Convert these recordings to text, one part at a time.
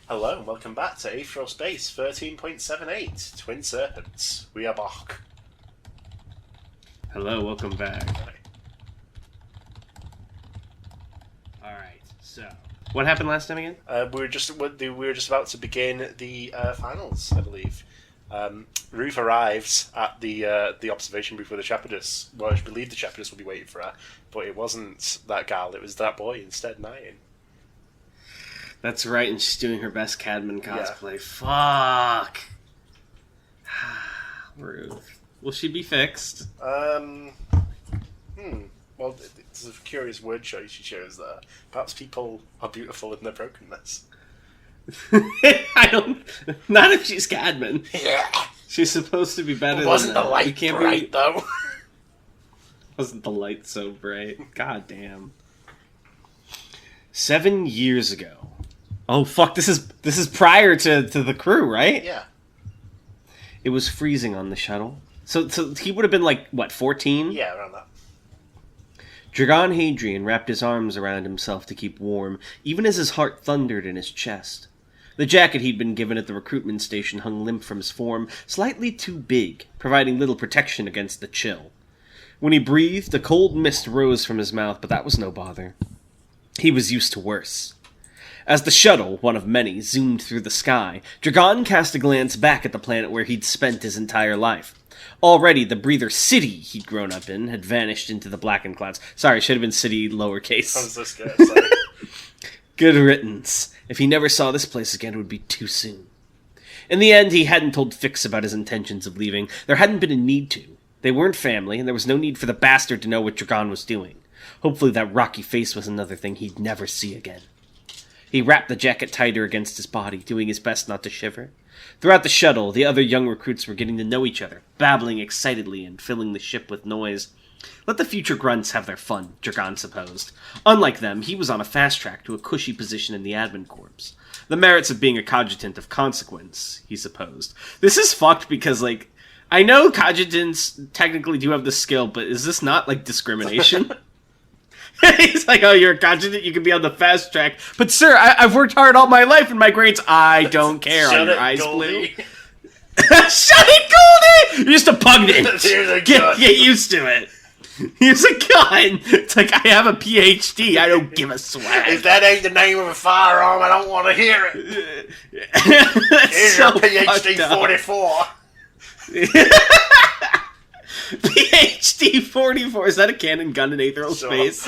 Hello and welcome back to Aetheral Space 13.78, Twin Serpents. We are back. Hello, welcome back. Alright, so... What happened last time again? We were just about to begin the finals, I believe. Ruth arrives at the observation booth with the shepherdess. Well, I believe the shepherdess would be waiting for her, but it wasn't that gal, it was that boy instead, Nyan. That's right, and she's doing her best Cadman cosplay. Yeah. Fuck! Ruth. Will she be fixed? Well, it's a curious word choice she chose there. Perhaps people are beautiful in their brokenness. I don't... Not if she's Cadman. Yeah. She's supposed to be better than Wasn't that. the light bright, though? Wasn't the light so bright? God damn. 7 years ago. Oh fuck! This is prior to the crew, right? Yeah. It was freezing on the shuttle, so he would have been like what, 14? Yeah, around that. Dragon Hadrian wrapped his arms around himself to keep warm, even as his heart thundered in his chest. The jacket he'd been given at the recruitment station hung limp from his form, slightly too big, providing little protection against the chill. When he breathed, a cold mist rose from his mouth, but that was no bother. He was used to worse. As the shuttle, one of many, zoomed through the sky, Dragon cast a glance back at the planet where he'd spent his entire life. Already, the breather city he'd grown up in had vanished into the blackened clouds. Sorry, should have been city lowercase. I was so scared, sorry. Good riddance. If he never saw this place again, it would be too soon. In the end, he hadn't told Fix about his intentions of leaving. There hadn't been a need to. They weren't family, and there was no need for the bastard to know what Dragon was doing. Hopefully that rocky face was another thing he'd never see again. He wrapped the jacket tighter against his body, doing his best not to shiver. Throughout the shuttle, the other young recruits were getting to know each other, babbling excitedly and filling the ship with noise. Let the future grunts have their fun, Dragon supposed. Unlike them, he was on a fast track to a cushy position in the admin corps. The merits of being a cogitant of consequence, he supposed. This is fucked because, I know cogitants technically do have the skill, but is this not, discrimination? He's like, oh, you're a cogitant, you can be on the fast track. But sir, I've worked hard all my life and my grades, I don't care. Are your eyes blue? Shut it, Goldie! You're just a pugnant. Get used to it. Here's a gun. It's like, I have a PhD, I don't give a swag. If that ain't the name of a firearm, I don't want to hear it. Here's so your PhD 44. PhD 44. Is that a cannon gun in Aetheral Space?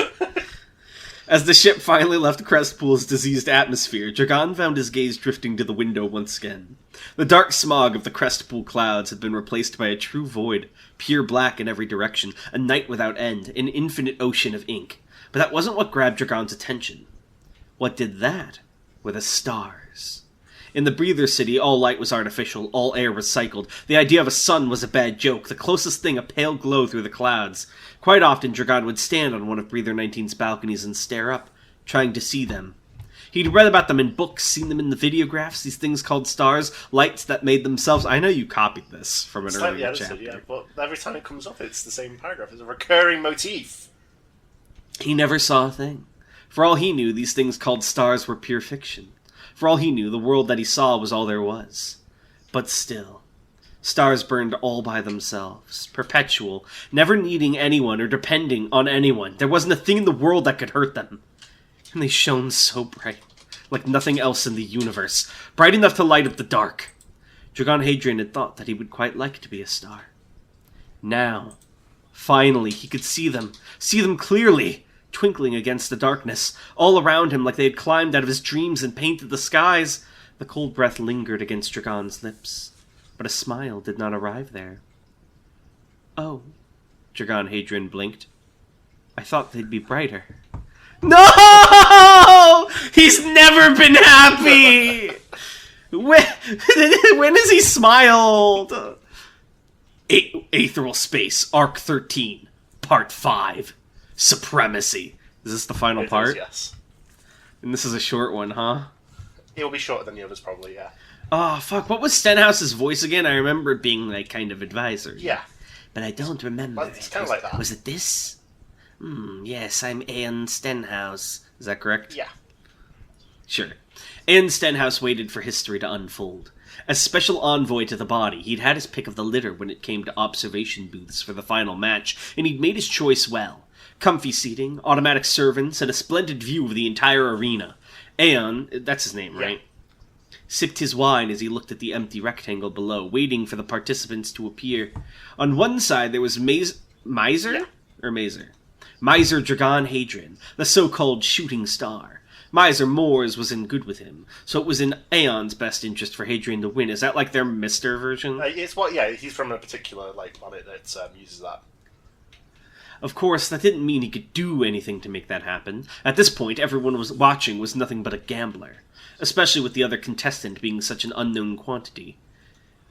As the ship finally left Crestpool's diseased atmosphere, Dragon found his gaze drifting to the window once again. The dark smog of the Crestpool clouds had been replaced by a true void, pure black in every direction, a night without end, an infinite ocean of ink. But that wasn't what grabbed Dragon's attention. What did that were the stars. In the Breather City, all light was artificial, all air recycled. The idea of a sun was a bad joke, the closest thing a pale glow through the clouds. Quite often, Dragon would stand on one of Breather 19's balconies and stare up, trying to see them. He'd read about them in books, seen them in the videographs, these things called stars, lights that made themselves... I know you copied this from an earlier chapter. Yeah, but every time it comes up, it's the same paragraph. It's a recurring motif. He never saw a thing. For all he knew, these things called stars were pure fiction. For all he knew, the world that he saw was all there was. But still, stars burned all by themselves, perpetual, never needing anyone or depending on anyone. There wasn't a thing in the world that could hurt them. And they shone so bright, like nothing else in the universe, bright enough to light up the dark. Dragon Hadrian had thought that he would quite like to be a star. Now, finally, he could see them clearly, twinkling against the darkness, all around him like they had climbed out of his dreams and painted the skies. The cold breath lingered against Dragon's lips, but a smile did not arrive there. Oh, Dragon Hadrian blinked. I thought they'd be brighter. No! He's never been happy! When has he smiled? Aetheral Space, Arc 13, Part 5. Supremacy. Is this the final part? Yes. And this is a short one, huh? It'll be shorter than the others, probably, yeah. Oh, fuck. What was Stenhouse's voice again? I remember it being, kind of advisory. Yeah. But I don't remember. Well, it's kind of like that. Was it this? Yes, I'm Ian Stenhouse. Is that correct? Yeah. Sure. And Stenhouse waited for history to unfold. As special envoy to the body, he'd had his pick of the litter when it came to observation booths for the final match, and he'd made his choice well. Comfy seating, automatic servants, and a splendid view of the entire arena. Aeon, that's his name, right? Sipped his wine as he looked at the empty rectangle below, waiting for the participants to appear. On one side, there was Miser? Yeah. Or Mazer? Miser Dragon Hadrian, the so-called shooting star. Miser Moores was in good with him, so it was in Aeon's best interest for Hadrian to win. Is that like their Mr. version? He's from a particular planet that uses that. Of course, that didn't mean he could do anything to make that happen. At this point, everyone was watching was nothing but a gambler, especially with the other contestant being such an unknown quantity.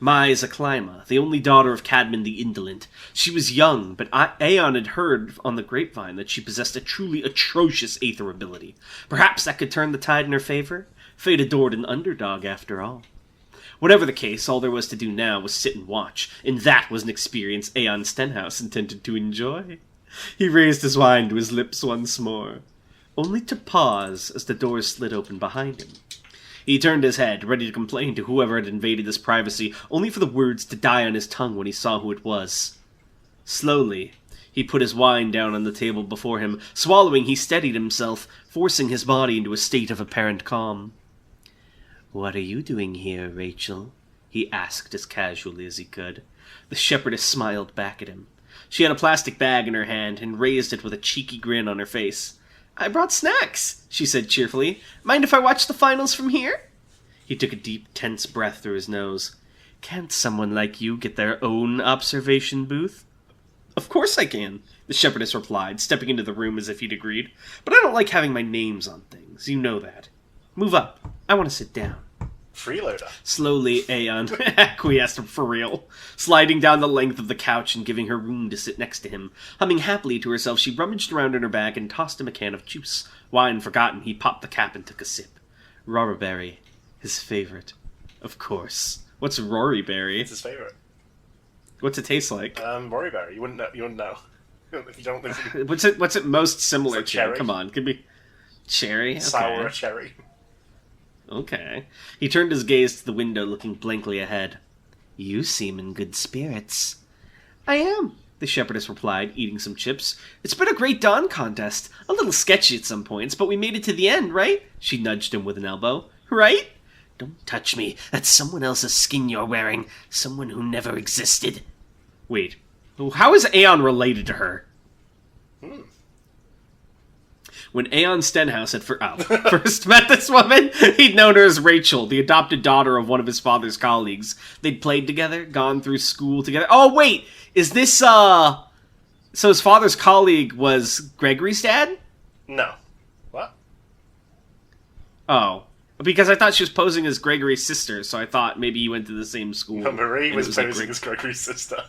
Mai Zaklima, the only daughter of Cadman the Indolent. She was young, but Aeon had heard on the grapevine that she possessed a truly atrocious aether ability. Perhaps that could turn the tide in her favor? Fate adored an underdog, after all. Whatever the case, all there was to do now was sit and watch, and that was an experience Aeon Stenhouse intended to enjoy. He raised his wine to his lips once more, only to pause as the doors slid open behind him. He turned his head, ready to complain to whoever had invaded his privacy, only for the words to die on his tongue when he saw who it was. Slowly, he put his wine down on the table before him. Swallowing, he steadied himself, forcing his body into a state of apparent calm. "What are you doing here, Rachel?" he asked as casually as he could. The shepherdess smiled back at him. She had a plastic bag in her hand and raised it with a cheeky grin on her face. "I brought snacks," she said cheerfully. "Mind if I watch the finals from here?" He took a deep, tense breath through his nose. "Can't someone like you get their own observation booth?" "Of course I can," the shepherdess replied, stepping into the room as if he'd agreed. "But I don't like having my names on things. You know that. Move up. I want to sit down." Freeloader. Slowly, Aeon acquiesced for real, sliding down the length of the couch and giving her room to sit next to him. Humming happily to herself, she rummaged around in her bag and tossed him a can of juice. Wine forgotten, he popped the cap and took a sip. Roryberry, his favorite. Of course. What's Roryberry? It's his favorite. What's it taste like? Roryberry. You wouldn't know. You wouldn't know. If you don't live in... What's it most similar like to? cherry. Come on, could be cherry. Okay. Sour cherry. Okay. He turned his gaze to the window, looking blankly ahead. "You seem in good spirits." "I am," the shepherdess replied, eating some chips. "It's been a great dawn contest. A little sketchy at some points, but we made it to the end, right?" She nudged him with an elbow. "Right?" "Don't touch me. That's someone else's skin you're wearing. Someone who never existed." Wait. How is Aeon related to her? When Aeon Stenhouse had first met this woman, he'd known her as Rachel, the adopted daughter of one of his father's colleagues. They'd played together, gone through school together. Oh, wait! Is this, So his father's colleague was Gregory's dad? No. What? Oh. Because I thought she was posing as Gregory's sister, so I thought maybe you went to the same school. No, Marie was like posing as Gregory's sister.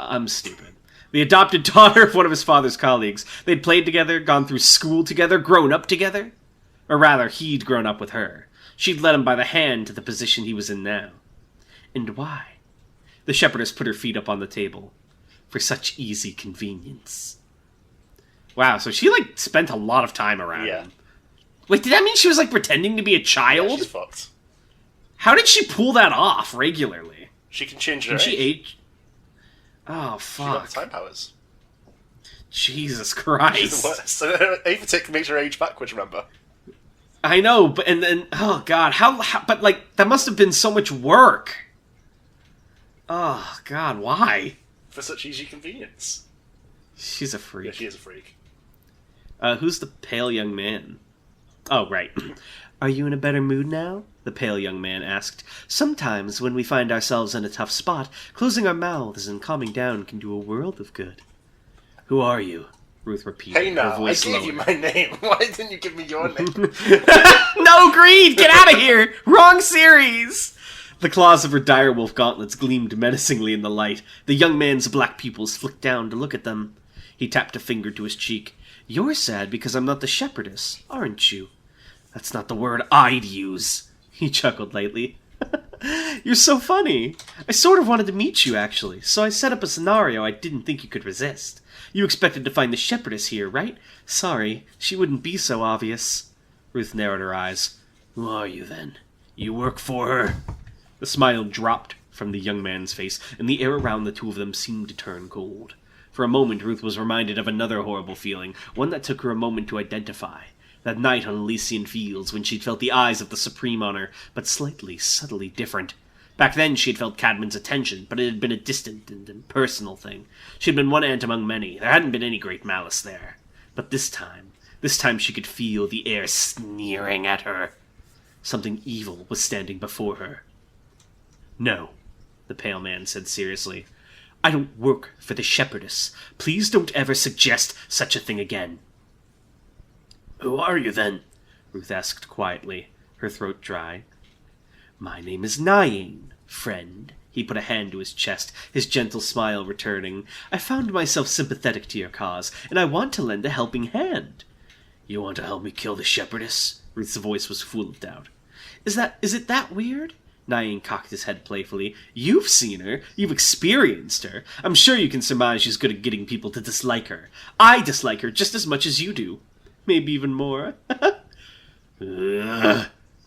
I'm stupid. The adopted daughter of one of his father's colleagues. They'd played together, gone through school together, grown up together. Or rather, he'd grown up with her. She'd led him by the hand to the position he was in now. And why? The shepherdess put her feet up on the table. For such easy convenience. Wow, so she, spent a lot of time around him. Wait, did that mean she was, pretending to be a child? Yeah, she's fucked. How did she pull that off regularly? She can change her Can she age. age? Oh, She got fuck. the time powers. Jesus She's Christ. the worst. Aethetic makes her age backwards, remember? I know, but and then oh god, how but that must have been so much work. Oh god, why? For such easy convenience. She's a Yeah, freak. she is a freak. Who's the pale young man? Oh, right. "Are you in a better mood now?" the pale young man asked. "Sometimes, when we find ourselves in a tough spot, closing our mouths and calming down can do a world of good." "Who are you?" Ruth repeated, Hey her now, I voice gave you lowered. my name. Why didn't you give me your name? No, Greed! Get out of here! Wrong series! The claws of her direwolf gauntlets gleamed menacingly in the light. The young man's black pupils flicked down to look at them. He tapped a finger to his cheek. "You're sad because I'm not the shepherdess, aren't you?" "That's not the word I'd use." He chuckled lightly. "You're so funny. I sort of wanted to meet you, actually, so I set up a scenario I didn't think you could resist. You expected to find the shepherdess here, right? Sorry, she wouldn't be so obvious." Ruth narrowed her eyes. Who are you, then? You work for her? The smile dropped from the young man's face, and the air around the two of them seemed to turn cold. For a moment, Ruth was reminded of another horrible feeling, one that took her a moment to identify. That night on Elysian Fields, when she'd felt the eyes of the Supreme on her, but slightly, subtly different. Back then she had felt Cadman's attention, but it had been a distant and impersonal thing. She had been one ant among many. There hadn't been any great malice there. But this time she could feel the air sneering at her. Something evil was standing before her. No, the pale man said seriously. I don't work for the shepherdess. Please don't ever suggest such a thing again. Who are you, then? Ruth asked quietly, her throat dry. My name is Nyane, friend. He put a hand to his chest, his gentle smile returning. I found myself sympathetic to your cause, and I want to lend a helping hand. You want to help me kill the shepherdess? Ruth's voice was full of doubt. Is it that weird? Nyane cocked his head playfully. You've seen her. You've experienced her. I'm sure you can surmise she's good at getting people to dislike her. I dislike her just as much as you do. Maybe even more.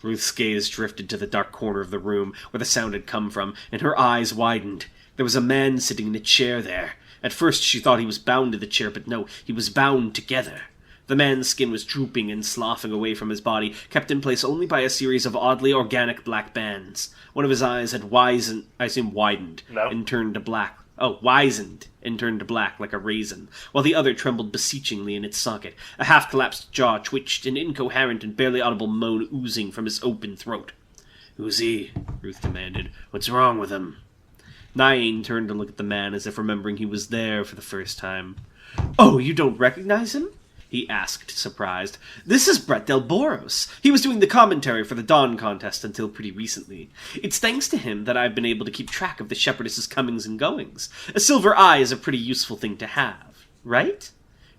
Ruth's gaze drifted to the dark corner of the room where the sound had come from, and her eyes widened. There was a man sitting in a chair there. At first she thought he was bound to the chair, but no, he was bound together. The man's skin was drooping and sloughing away from his body, kept in place only by a series of oddly organic black bands. One of his eyes had widened and turned to black. Wizened and turned to black like a raisin, while the other trembled beseechingly in its socket. A half-collapsed jaw twitched, an incoherent and barely audible moan oozing from his open throat. Who's he? Ruth demanded. What's wrong with him? Nyane turned to look at the man as if remembering he was there for the first time. Oh, you don't recognize him? He asked, surprised. This is Brett Del Boros. He was doing the commentary for the Dawn contest until pretty recently. It's thanks to him that I've been able to keep track of the shepherdess's comings and goings. A silver eye is a pretty useful thing to have, right?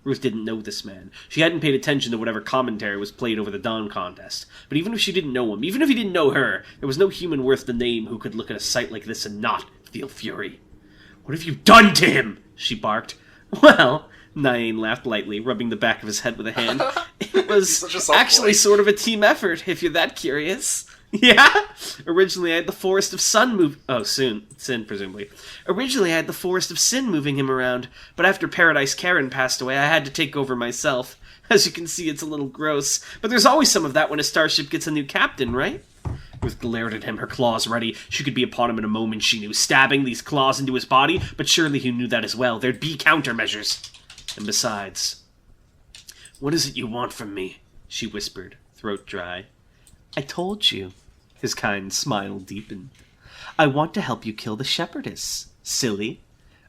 Ruth didn't know this man. She hadn't paid attention to whatever commentary was played over the Dawn contest. But even if she didn't know him, even if he didn't know her, there was no human worth the name who could look at a sight like this and not feel fury. What have you done to him? She barked. Well, Nyane laughed lightly, rubbing the back of his head with a hand. It was actually sort of a team effort, if you're that curious. Yeah? Originally I had the Forest of Sin, presumably. Originally I had the Forest of Sin moving him around, but after Paradise Karen passed away, I had to take over myself. As you can see, it's a little gross, but there's always some of that when a starship gets a new captain, right? Ruth glared at him, her claws ready. She could be upon him in a moment, she knew, stabbing these claws into his body, but surely he knew that as well. There'd be countermeasures. And besides... What is it you want from me? She whispered, throat dry. I told you. His kind smile deepened. I want to help you kill the shepherdess. Silly.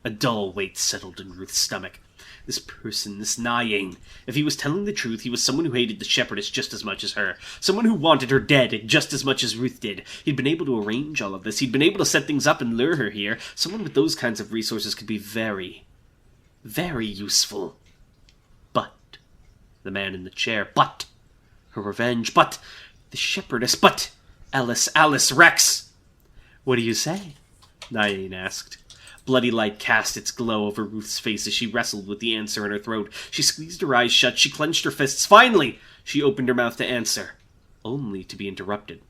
A dull weight settled in Ruth's stomach. This person, this Nyane, if he was telling the truth, he was someone who hated the shepherdess just as much as her. Someone who wanted her dead just as much as Ruth did. He'd been able to arrange all of this. He'd been able to set things up and lure her here. Someone with those kinds of resources could be very, very useful. But, the man in the chair, but, her revenge, but, the shepherdess, but, Alice, Rex. What do you say? Nyane asked. Bloody light cast its glow over Ruth's face as she wrestled with the answer in her throat. She squeezed her eyes shut, she clenched her fists. Finally, she opened her mouth to answer, only to be interrupted.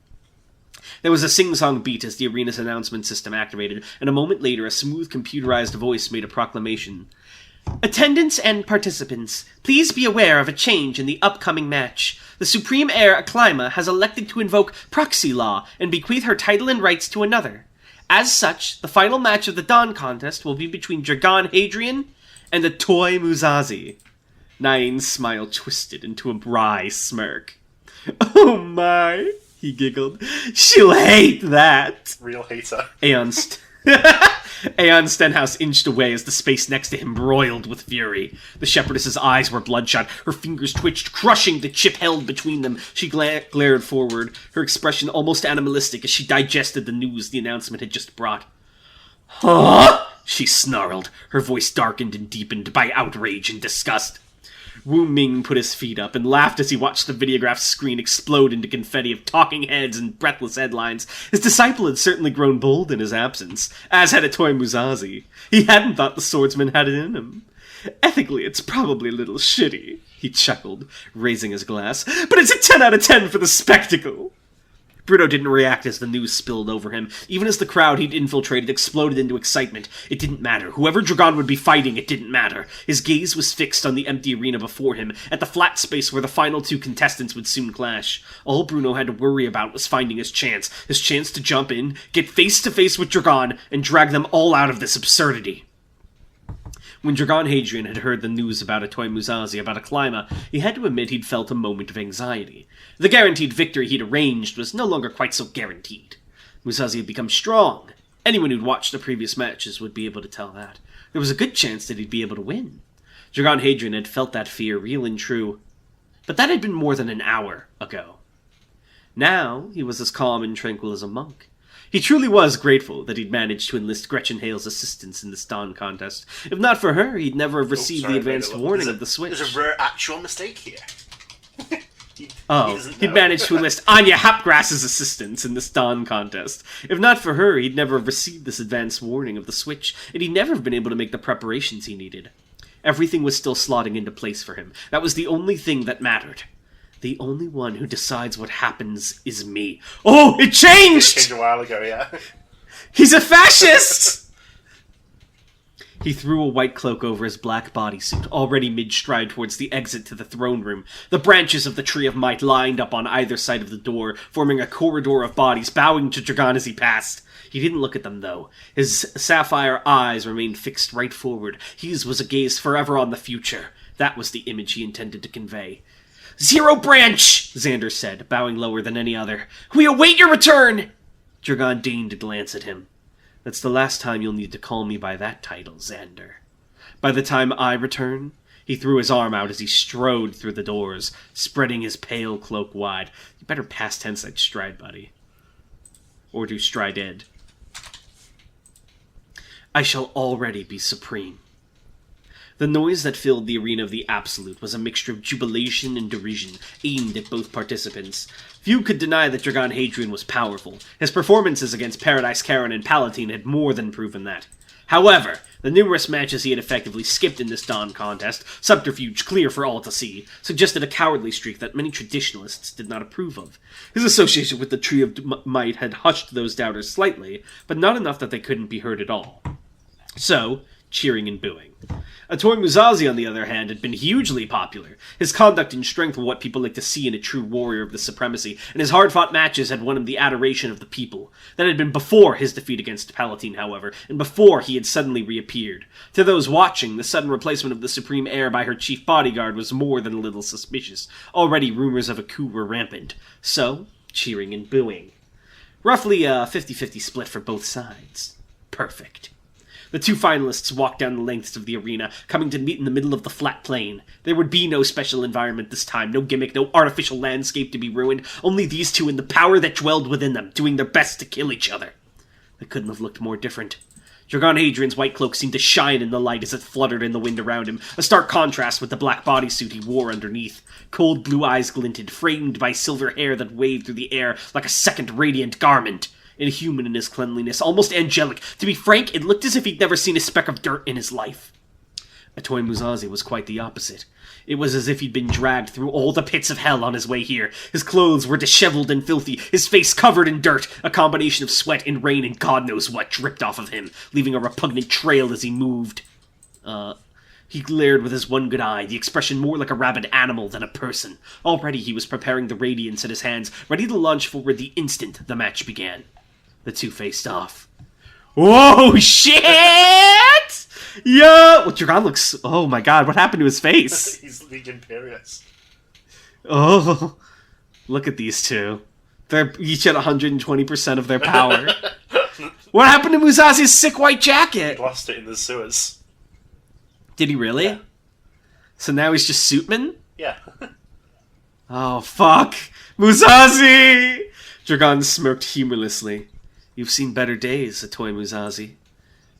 There was a sing-song beat as the arena's announcement system activated, and a moment later a smooth computerized voice made a proclamation. Attendants and participants, please be aware of a change in the upcoming match. The Supreme Heir Aklyma has elected to invoke proxy law and bequeath her title and rights to another. As such, the final match of the Dawn contest will be between Dragon Hadrian and the Toy Muzazi. Nyane's smile twisted into a wry smirk. Oh my, he giggled. She'll hate that. Real hater. Aeon Stenhouse inched away as the space next to him broiled with fury. The shepherdess's eyes were bloodshot. Her fingers twitched, crushing the chip held between them. She glared forward, her expression almost animalistic as she digested the news the announcement had just brought. Huh? She snarled, her voice darkened and deepened by outrage and disgust. Wu Ming put his feet up and laughed as he watched the videograph screen explode into confetti of talking heads and breathless headlines. His disciple had certainly grown bold in his absence, as had a Toy Muzazi. He hadn't thought the swordsman had it in him. Ethically, it's probably a little shitty, he chuckled, raising his glass, but it's a 10 out of 10 for the spectacle. Bruno didn't react as the news spilled over him. Even as the crowd he'd infiltrated exploded into excitement, it didn't matter. Whoever Dragon would be fighting, it didn't matter. His gaze was fixed on the empty arena before him, at the flat space where the final two contestants would soon clash. All Bruno had to worry about was finding his chance to jump in, get face to face with Dragon, and drag them all out of this absurdity. When Dragon Hadrian had heard the news about Atoy Musashi, about Acclima, he had to admit he'd felt a moment of anxiety. The guaranteed victory he'd arranged was no longer quite so guaranteed. Musashi had become strong. Anyone who'd watched the previous matches would be able to tell that. There was a good chance that he'd be able to win. Dragon Hadrian had felt that fear real and true, but that had been more than an hour ago. Now he was as calm and tranquil as a monk. He truly was grateful that he'd managed to enlist Gretchen Hale's assistance in this Dawn contest. If not for her, he'd never have received the advanced warning of the switch. There's a rare actual mistake here. He'd managed to enlist Anya Hapgrass's assistance in this Dawn contest. If not for her, he'd never have received this advanced warning of the switch, and he'd never have been able to make the preparations he needed. Everything was still slotting into place for him. That was the only thing that mattered. The only one who decides what happens is me. Oh, it changed! It changed a while ago, yeah. He's a fascist! He threw a white cloak over his black bodysuit, already mid-stride towards the exit to the throne room. The branches of the Tree of Might lined up on either side of the door, forming a corridor of bodies, bowing to Dragon as he passed. He didn't look at them, though. His sapphire eyes remained fixed right forward. His was a gaze forever on the future. That was the image he intended to convey. "Zero Branch!" Xander said, bowing lower than any other. "We await your return!" Dragon deigned to glance at him. "That's the last time you'll need to call me by that title, Xander. By the time I return..." He threw his arm out as he strode through the doors, spreading his pale cloak wide. You better past tense that stride, buddy. Or do strided. "I shall already be supreme." The noise that filled the arena of the Absolute was a mixture of jubilation and derision, aimed at both participants. Few could deny that Dragon Hadrian was powerful. His performances against Paradise Karen and Palatine had more than proven that. However, the numerous matches he had effectively skipped in this Dawn contest, subterfuge clear for all to see, suggested a cowardly streak that many traditionalists did not approve of. His association with the Tree of Might had hushed those doubters slightly, but not enough that they couldn't be heard at all. So, cheering and booing. Atoy Musashi, on the other hand, had been hugely popular. His conduct and strength were what people like to see in a true warrior of the supremacy, and his hard-fought matches had won him the adoration of the people. That had been before his defeat against Palatine, however, and before he had suddenly reappeared. To those watching, the sudden replacement of the supreme heir by her chief bodyguard was more than a little suspicious. Already rumors of a coup were rampant. So, cheering and booing. Roughly a 50-50 split for both sides. Perfect. The two finalists walked down the lengths of the arena, coming to meet in the middle of the flat plain. There would be no special environment this time, no gimmick, no artificial landscape to be ruined, only these two and the power that dwelled within them, doing their best to kill each other. They couldn't have looked more different. Dragon Hadrian's white cloak seemed to shine in the light as it fluttered in the wind around him, a stark contrast with the black bodysuit he wore underneath. Cold blue eyes glinted, framed by silver hair that waved through the air like a second radiant garment. Inhuman in his cleanliness, almost angelic. To be frank, it looked as if he'd never seen a speck of dirt in his life. Atoy Musashi was quite the opposite. It was as if he'd been dragged through all the pits of hell on his way here. His clothes were disheveled and filthy, his face covered in dirt, a combination of sweat and rain and God knows what dripped off of him, leaving a repugnant trail as he moved. He glared with his one good eye, the expression more like a rabid animal than a person. Already he was preparing the radiance at his hands, ready to launch forward the instant the match began. The two faced off. Whoa, shit! Yo! Well, Dragon looks... Oh my god, what happened to his face? He's League Imperious. Oh, look at these two. They're each at 120% of their power. What happened to Musashi's sick white jacket? He lost it in the sewers. Did he really? Yeah. So now he's just Suitman? Yeah. Oh, fuck. Musashi! Dragon smirked humorlessly. You've seen better days, Atoy Musashi.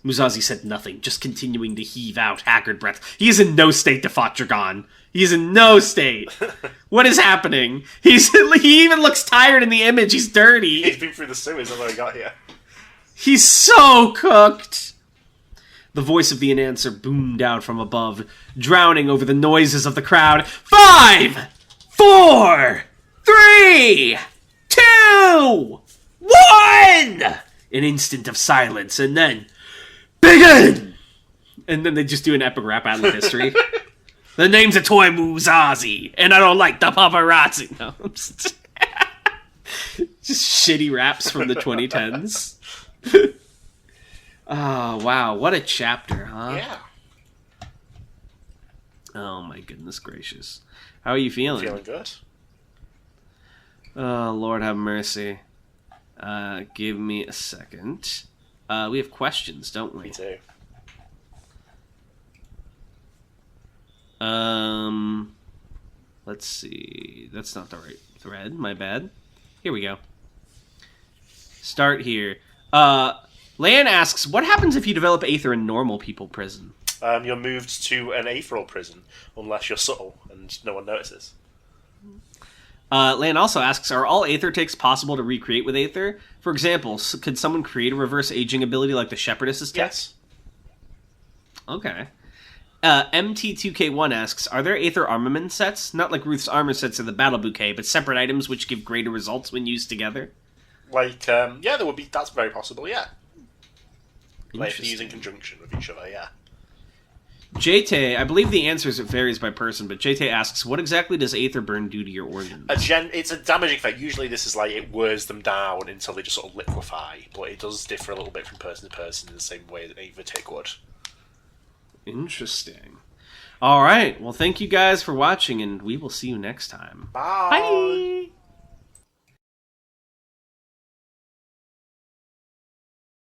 Musashi said nothing, just continuing to heave out haggard breath. He is in no state to fight Dragon. He is in no state. What is happening? He even looks tired in the image. He's dirty. He's been through the sewers although he got here. He's so cooked. The voice of the announcer boomed out from above, drowning over the noises of the crowd. 5, 4, 3, 2, 1! An instant of silence, and then... Begin! And then they just do an epic rap out of history. The name's a Toy Muzazi, and I don't like the paparazzi. No, I'm just shitty raps from the 2010s. Oh, wow. What a chapter, huh? Yeah. Oh, my goodness gracious. How are you feeling? Feeling good. Oh, Lord have mercy. Give me a second. We have questions, don't we? Me too. Let's see. That's not the right thread. My bad. Here we go. Start here. Lan asks, what happens if you develop Aether in normal people prison? You're moved to an Aetheral prison, unless you're subtle and no one notices. Lan also asks, are all Aether takes possible to recreate with Aether? For example, could someone create a reverse aging ability like the Shepherdess's tech? Yes. Okay. MT2K1 asks, are there Aether armament sets? Not like Ruth's armor sets or the Battle Bouquet, but separate items which give greater results when used together? Like, yeah, there would be. That's very possible, yeah. Like, these in conjunction with each other, yeah. JT, I believe the answer varies by person, but JT asks, what exactly does Aether burn do to your organs? It's a damaging effect. Usually this is like, it wears them down until they just sort of liquefy, but it does differ a little bit from person to person in the same way that Aether take would. Interesting. All right. Well, thank you guys for watching, and we will see you next time. Bye! Bye!